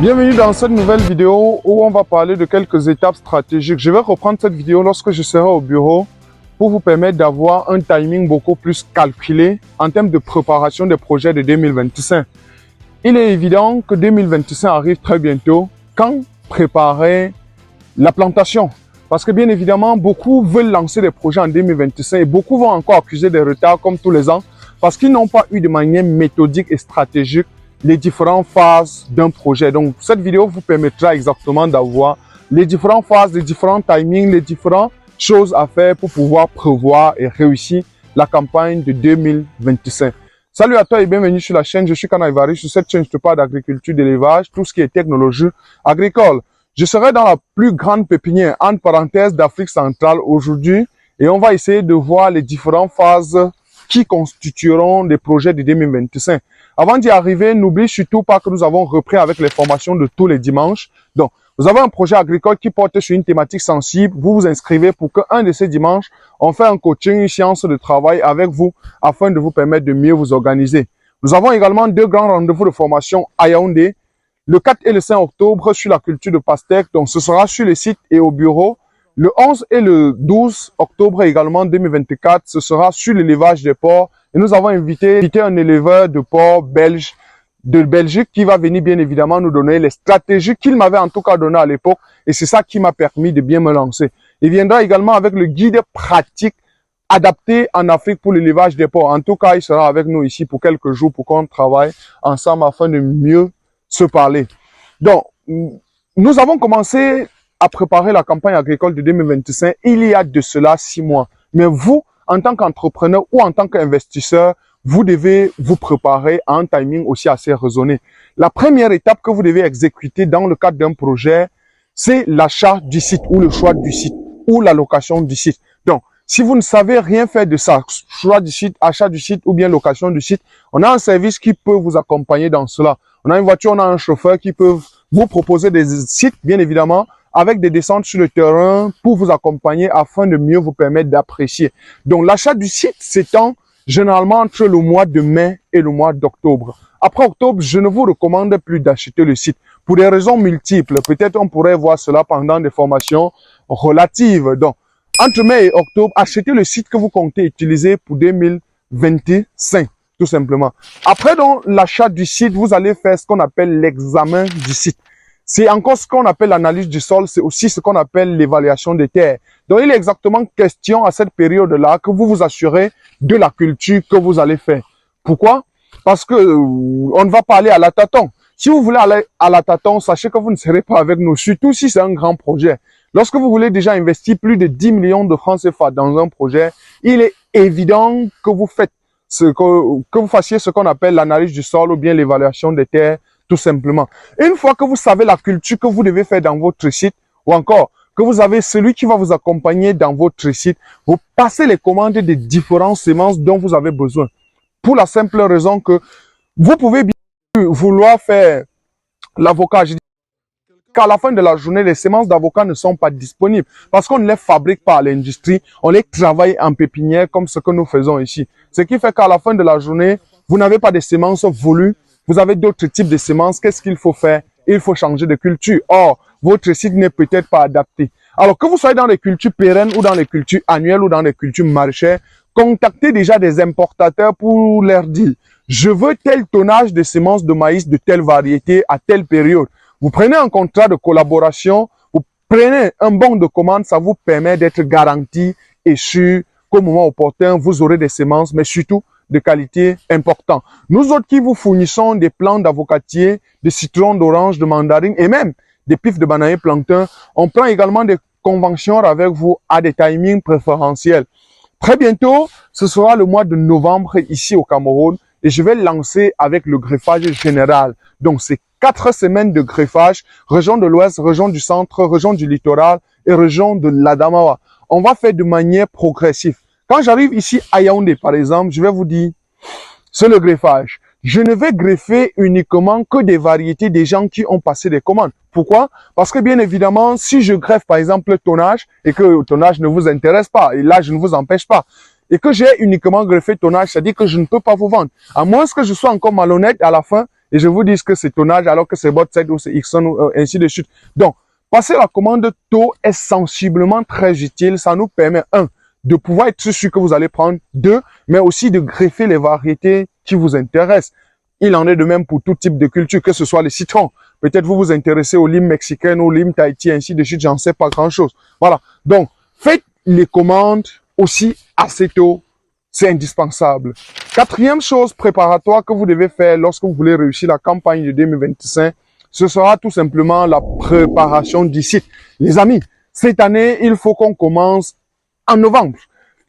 Bienvenue dans cette nouvelle vidéo où on va parler de quelques étapes stratégiques. Je vais reprendre cette vidéo lorsque je serai au bureau pour vous permettre d'avoir un timing beaucoup plus calculé en termes de préparation des projets de 2025. Il est évident que 2025 arrive très bientôt. Quand préparer la plantation? Parce que bien évidemment, beaucoup veulent lancer des projets en 2025 et beaucoup vont encore accuser des retards comme tous les ans parce qu'ils n'ont pas eu de manière méthodique et stratégique les différentes phases d'un projet. Donc, cette vidéo vous permettra exactement d'avoir les différentes phases, les différents timings, les différentes choses à faire pour pouvoir prévoir et réussir la campagne de 2025. Salut à toi et bienvenue sur la chaîne. Je suis Kana Ivari. Sur cette chaîne, je te parle d'agriculture, d'élevage, tout ce qui est technologie agricole. Je serai dans la plus grande pépinière, entre parenthèses, d'Afrique centrale aujourd'hui et on va essayer de voir les différentes phases qui constitueront des projets de 2025. Avant d'y arriver, n'oublie surtout pas que nous avons repris avec les formations de tous les dimanches. Donc, vous avez un projet agricole qui porte sur une thématique sensible. Vous vous inscrivez pour qu'un de ces dimanches, on fait un coaching, une séance de travail avec vous afin de vous permettre de mieux vous organiser. Nous avons également deux grands rendez-vous de formation à Yaoundé, le 4 et le 5 octobre sur la culture de pastèque. Donc, ce sera sur le site et au bureau. Le 11 et le 12 octobre également 2024, ce sera sur l'élevage des porcs. Et nous avons invité un éleveur de porcs belge de Belgique qui va venir bien évidemment nous donner les stratégies qu'il m'avait en tout cas donné à l'époque. Et c'est ça qui m'a permis de bien me lancer. Il viendra également avec le guide pratique adapté en Afrique pour l'élevage des porcs. En tout cas, il sera avec nous ici pour quelques jours pour qu'on travaille ensemble afin de mieux se parler. Donc, nous avons commencé à préparer la campagne agricole de 2025 il y a de cela 6 mois. Mais vous, en tant qu'entrepreneur ou en tant qu'investisseur, vous devez vous préparer à un timing aussi assez raisonné. La première étape que vous devez exécuter dans le cadre d'un projet, c'est l'achat du site ou le choix du site ou la location du site. Donc, si vous ne savez rien faire de ça, choix du site, achat du site ou bien location du site, on a un service qui peut vous accompagner dans cela. On a une voiture, on a un chauffeur qui peut vous proposer des sites, bien évidemment, avec des descentes sur le terrain pour vous accompagner afin de mieux vous permettre d'apprécier. Donc, l'achat du site s'étend généralement entre le mois de mai et le mois d'octobre. Après octobre, je ne vous recommande plus d'acheter le site pour des raisons multiples. Peut-être on pourrait voir cela pendant des formations relatives. Donc, entre mai et octobre, achetez le site que vous comptez utiliser pour 2025, tout simplement. Après donc l'achat du site, vous allez faire ce qu'on appelle l'examen du site. C'est encore ce qu'on appelle l'analyse du sol, c'est aussi ce qu'on appelle l'évaluation des terres. Donc, il est exactement question à cette période-là que vous vous assurez de la culture que vous allez faire. Pourquoi? Parce que on ne va pas aller à la tâton. Si vous voulez aller à la tâton, sachez que vous ne serez pas avec nous, surtout si c'est un grand projet. Lorsque vous voulez déjà investir plus de 10 millions de francs CFA dans un projet, il est évident que vous faites que vous fassiez ce qu'on appelle l'analyse du sol ou bien l'évaluation des terres, tout simplement. Une fois que vous savez la culture que vous devez faire dans votre site, ou encore que vous avez celui qui va vous accompagner dans votre site, vous passez les commandes des différentes semences dont vous avez besoin. Pour la simple raison que vous pouvez bien vouloir faire l'avocat. Je dis qu'à la fin de la journée, les semences d'avocat ne sont pas disponibles parce qu'on ne les fabrique pas à l'industrie, on les travaille en pépinière comme ce que nous faisons ici. Ce qui fait qu'à la fin de la journée, vous n'avez pas de semences voulues. Vous avez d'autres types de semences. Qu'est-ce qu'il faut faire? Il faut changer de culture. Or, votre site n'est peut-être pas adapté. Alors que vous soyez dans les cultures pérennes ou dans les cultures annuelles ou dans les cultures maraîchères, contactez déjà des importateurs pour leur dire « Je veux tel tonnage de semences de maïs de telle variété à telle période. » Vous prenez un contrat de collaboration, vous prenez un bon de commande, ça vous permet d'être garanti et sûr qu'au moment opportun, vous aurez des semences, mais surtout de qualité important. Nous autres qui vous fournissons des plants d'avocatier, de citron, d'orange, de mandarine et même des pifs de bananier plantain, on prend également des conventions avec vous à des timings préférentiels. Très bientôt, ce sera le mois de novembre ici au Cameroun et je vais lancer avec le greffage général. Donc, c'est 4 semaines de greffage, région de l'Ouest, région du Centre, région du Littoral et région de l'Adamawa. On va faire de manière progressive. Quand j'arrive ici à Yaoundé, par exemple, je vais vous dire, c'est le greffage. Je ne vais greffer uniquement que des variétés des gens qui ont passé des commandes. Pourquoi? Parce que bien évidemment, si je greffe par exemple le tonnage et que le tonnage ne vous intéresse pas, et là je ne vous empêche pas, et que j'ai uniquement greffé tonnage, c'est-à-dire que je ne peux pas vous vendre. À moins que je sois encore malhonnête à la fin et je vous dis que c'est tonnage alors que c'est Bot7 ou c'est Ixon ou ainsi de suite. Donc, passer la commande tôt est sensiblement très utile. Ça nous permet, de pouvoir être sûr que vous allez prendre, mais aussi de greffer les variétés qui vous intéressent. Il en est de même pour tout type de culture, que ce soit les citrons. Peut-être vous vous intéressez aux limes mexicaines, aux limes Tahiti, ainsi de suite, j'en sais pas grand-chose. Voilà. Donc, faites les commandes aussi assez tôt. C'est indispensable. Quatrième chose préparatoire que vous devez faire lorsque vous voulez réussir la campagne de 2025, ce sera tout simplement la préparation du site. Les amis, cette année, il faut qu'on commence en novembre.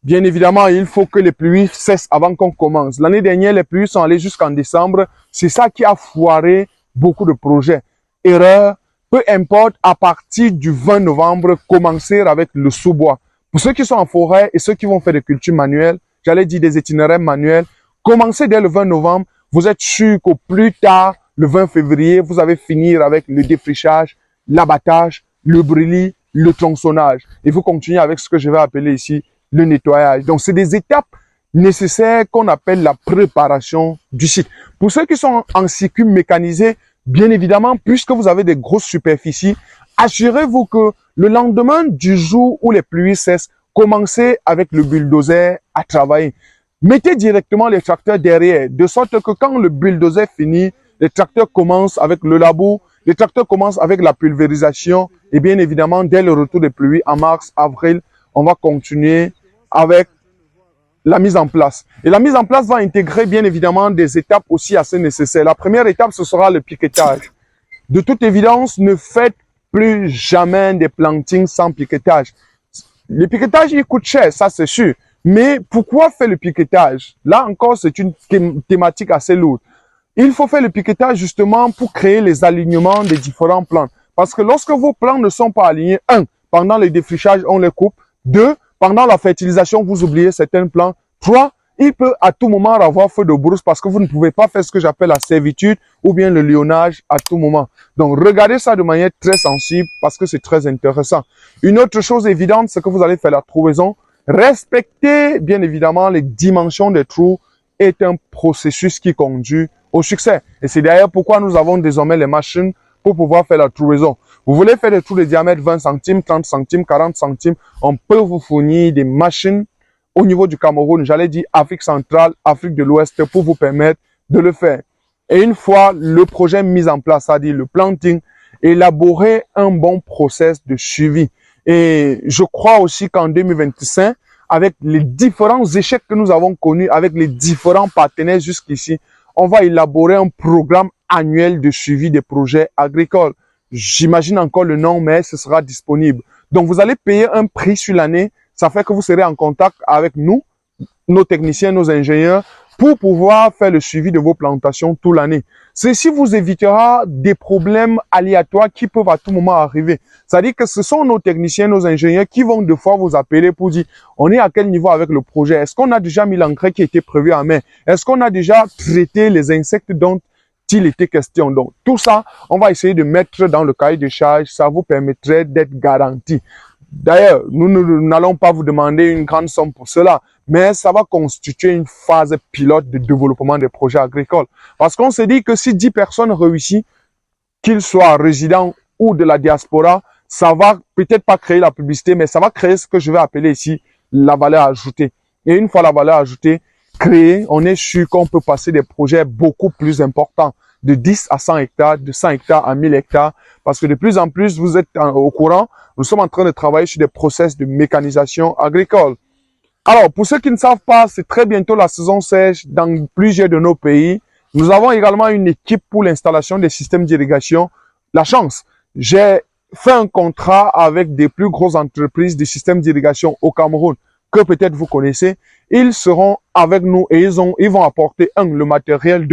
Bien évidemment, il faut que les pluies cessent avant qu'on commence. L'année dernière, les pluies sont allées jusqu'en décembre. C'est ça qui a foiré beaucoup de projets. Erreur, peu importe, à partir du 20 novembre, commencer avec le sous-bois. Pour ceux qui sont en forêt et ceux qui vont faire des cultures manuelles, j'allais dire des itinéraires manuels, commencez dès le 20 novembre. Vous êtes sûr qu'au plus tard, le 20 février, vous allez finir avec le défrichage, l'abattage, le brûlis, le tronçonnage. Et vous continuez avec ce que je vais appeler ici le nettoyage. Donc, c'est des étapes nécessaires qu'on appelle la préparation du site. Pour ceux qui sont en circuit mécanisé, bien évidemment, puisque vous avez des grosses superficies, assurez-vous que le lendemain du jour où les pluies cessent, commencez avec le bulldozer à travailler. Mettez directement les tracteurs derrière, de sorte que quand le bulldozer finit, les tracteurs commencent avec le labour, les tracteurs commencent avec la pulvérisation, et bien évidemment, dès le retour des pluies, en mars, avril, on va continuer avec la mise en place. Et la mise en place va intégrer bien évidemment des étapes aussi assez nécessaires. La première étape, ce sera le piquetage. De toute évidence, ne faites plus jamais des plantings sans piquetage. Le piquetage, il coûte cher, ça c'est sûr. Mais pourquoi faire le piquetage? Là encore, c'est une thématique assez lourde. Il faut faire le piquetage justement pour créer les alignements des différents plants. Parce que lorsque vos plants ne sont pas alignés, pendant le défrichage, on les coupe. 2, pendant la fertilisation, vous oubliez certains plants. 3, il peut à tout moment avoir feu de brousse parce que vous ne pouvez pas faire ce que j'appelle la servitude ou bien le lionnage à tout moment. Donc, regardez ça de manière très sensible parce que c'est très intéressant. Une autre chose évidente, c'est que vous allez faire la trouaison. Respecter, bien évidemment, les dimensions des trous est un processus qui conduit au succès. Et c'est d'ailleurs pourquoi nous avons désormais les machines pour pouvoir faire la trouaison. Vous voulez faire des trous de diamètre 20 centimes, 30 centimes, 40 centimes, on peut vous fournir des machines au niveau du Cameroun, j'allais dire Afrique centrale, Afrique de l'Ouest, pour vous permettre de le faire. Et une fois le projet mis en place, c'est-à-dire le planting, élaborer un bon process de suivi. Et je crois aussi qu'en 2025, avec les différents échecs que nous avons connus, avec les différents partenaires jusqu'ici, on va élaborer un programme annuel de suivi des projets agricoles. J'imagine encore le nom, mais ce sera disponible. Donc, vous allez payer un prix sur l'année. Ça fait que vous serez en contact avec nous, nos techniciens, nos ingénieurs, pour pouvoir faire le suivi de vos plantations toute l'année. Ceci vous évitera des problèmes aléatoires qui peuvent à tout moment arriver. C'est-à-dire que ce sont nos techniciens, nos ingénieurs qui vont deux fois vous appeler pour dire on est à quel niveau avec le projet. Est-ce qu'on a déjà mis l'engrais qui était prévu en mai? Est-ce qu'on a déjà traité les insectes dont il était question? Donc, tout ça, on va essayer de mettre dans le cahier de charge. Ça vous permettrait d'être garanti. D'ailleurs, nous n'allons pas vous demander une grande somme pour cela, mais ça va constituer une phase pilote de développement des projets agricoles. Parce qu'on se dit que si 10 personnes réussissent, qu'ils soient résidents ou de la diaspora, ça va peut-être pas créer la publicité, mais ça va créer ce que je vais appeler ici la valeur ajoutée. Et une fois la valeur ajoutée créée, on est sûr qu'on peut passer des projets beaucoup plus importants, de 10 à 100 hectares, de 100 hectares à 1000 hectares, parce que de plus en plus, vous êtes au courant, nous sommes en train de travailler sur des process de mécanisation agricole. Alors, pour ceux qui ne savent pas, c'est très bientôt la saison sèche dans plusieurs de nos pays. Nous avons également une équipe pour l'installation des systèmes d'irrigation. La chance, j'ai fait un contrat avec des plus grosses entreprises de systèmes d'irrigation au Cameroun, que peut-être vous connaissez. Ils seront avec nous et ils vont apporter, le matériel,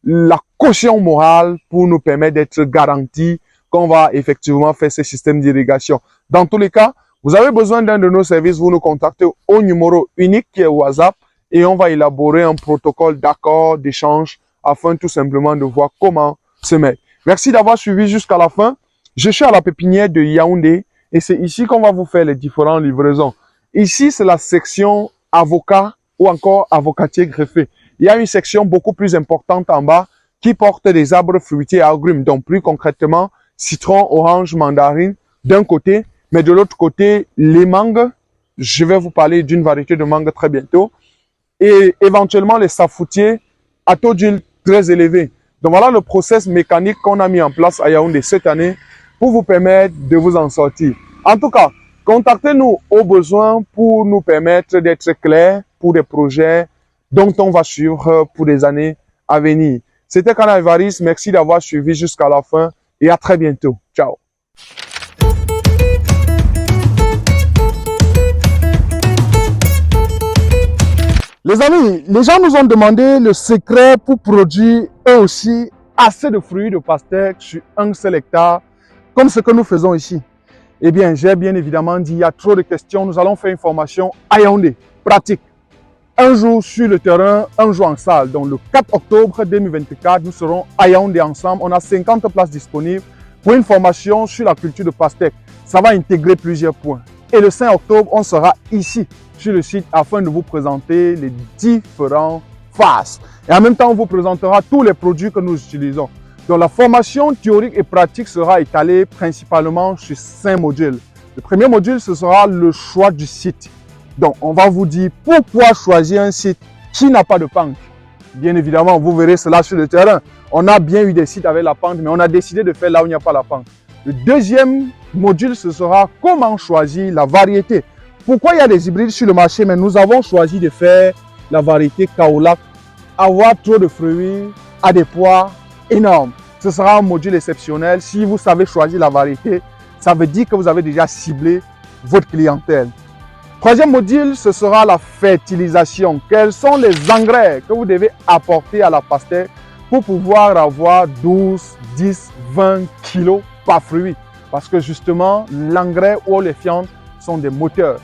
la caution morale pour nous permettre d'être garantis qu'on va effectivement faire ces systèmes d'irrigation. Dans tous les cas, vous avez besoin d'un de nos services, vous nous contactez au numéro unique qui est WhatsApp et on va élaborer un protocole d'accord, d'échange afin tout simplement de voir comment se mettre. Merci d'avoir suivi jusqu'à la fin. Je suis à la pépinière de Yaoundé et c'est ici qu'on va vous faire les différentes livraisons. Ici, c'est la section avocat ou encore avocatier greffé. Il y a une section beaucoup plus importante en bas qui portent des arbres fruitiers et agrumes. Donc plus concrètement, citron, orange, mandarine d'un côté, mais de l'autre côté, les mangues. Je vais vous parler d'une variété de mangues très bientôt. Et éventuellement les safoutiers à taux d'huile très élevé. Donc voilà le process mécanique qu'on a mis en place à Yaoundé cette année pour vous permettre de vous en sortir. En tout cas, contactez-nous au besoin pour nous permettre d'être clairs pour des projets dont on va suivre pour des années à venir. C'était Kana Évariste, merci d'avoir suivi jusqu'à la fin et à très bientôt. Ciao. Les amis, les gens nous ont demandé le secret pour produire eux aussi assez de fruits de pastèque sur un seul hectare, comme ce que nous faisons ici. Eh bien, j'ai bien évidemment dit, il y a trop de questions. Nous allons faire une formation à Yaoundé, pratique. Un jour sur le terrain, un jour en salle. Donc le 4 octobre 2024, nous serons à Yaoundé ensemble. On a 50 places disponibles pour une formation sur la culture de pastèque. Ça va intégrer plusieurs points. Et le 5 octobre, on sera ici sur le site afin de vous présenter les différentes phases. Et en même temps, on vous présentera tous les produits que nous utilisons. Donc la formation théorique et pratique sera étalée principalement sur 5 modules. Le premier module, ce sera le choix du site. Donc on va vous dire pourquoi choisir un site qui n'a pas de pente. Bien évidemment, vous verrez cela sur le terrain. On a bien eu des sites avec la pente, mais on a décidé de faire là où il n'y a pas la pente. Le deuxième module, ce sera comment choisir la variété. Pourquoi il y a des hybrides sur le marché, mais nous avons choisi de faire la variété Kaolack, avoir trop de fruits à des poids énormes. Ce sera un module exceptionnel. Si vous savez choisir la variété, ça veut dire que vous avez déjà ciblé votre clientèle. Troisième module, ce sera la fertilisation. Quels sont les engrais que vous devez apporter à la pastèque pour pouvoir avoir 12, 10, 20 kilos par fruit? Parce que justement, l'engrais ou les fientes sont des moteurs.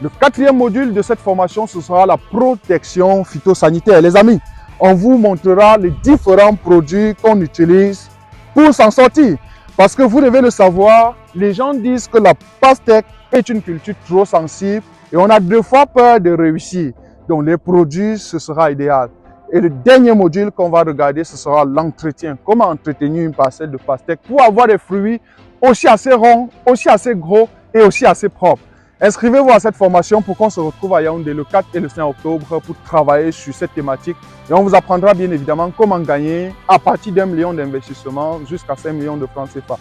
Le quatrième module de cette formation, ce sera la protection phytosanitaire. Les amis, on vous montrera les différents produits qu'on utilise pour s'en sortir. Parce que vous devez le savoir, les gens disent que la pastèque est une culture trop sensible et on a 2 fois peur de réussir. Donc les produits, ce sera idéal. Et le dernier module qu'on va regarder, ce sera l'entretien. Comment entretenir une parcelle de pastèque pour avoir des fruits aussi assez ronds, aussi assez gros et aussi assez propres. Inscrivez-vous à cette formation pour qu'on se retrouve à Yaoundé le 4 et le 5 octobre pour travailler sur cette thématique. Et on vous apprendra bien évidemment comment gagner à partir d'1 million d'investissement jusqu'à 5 millions de francs CFA.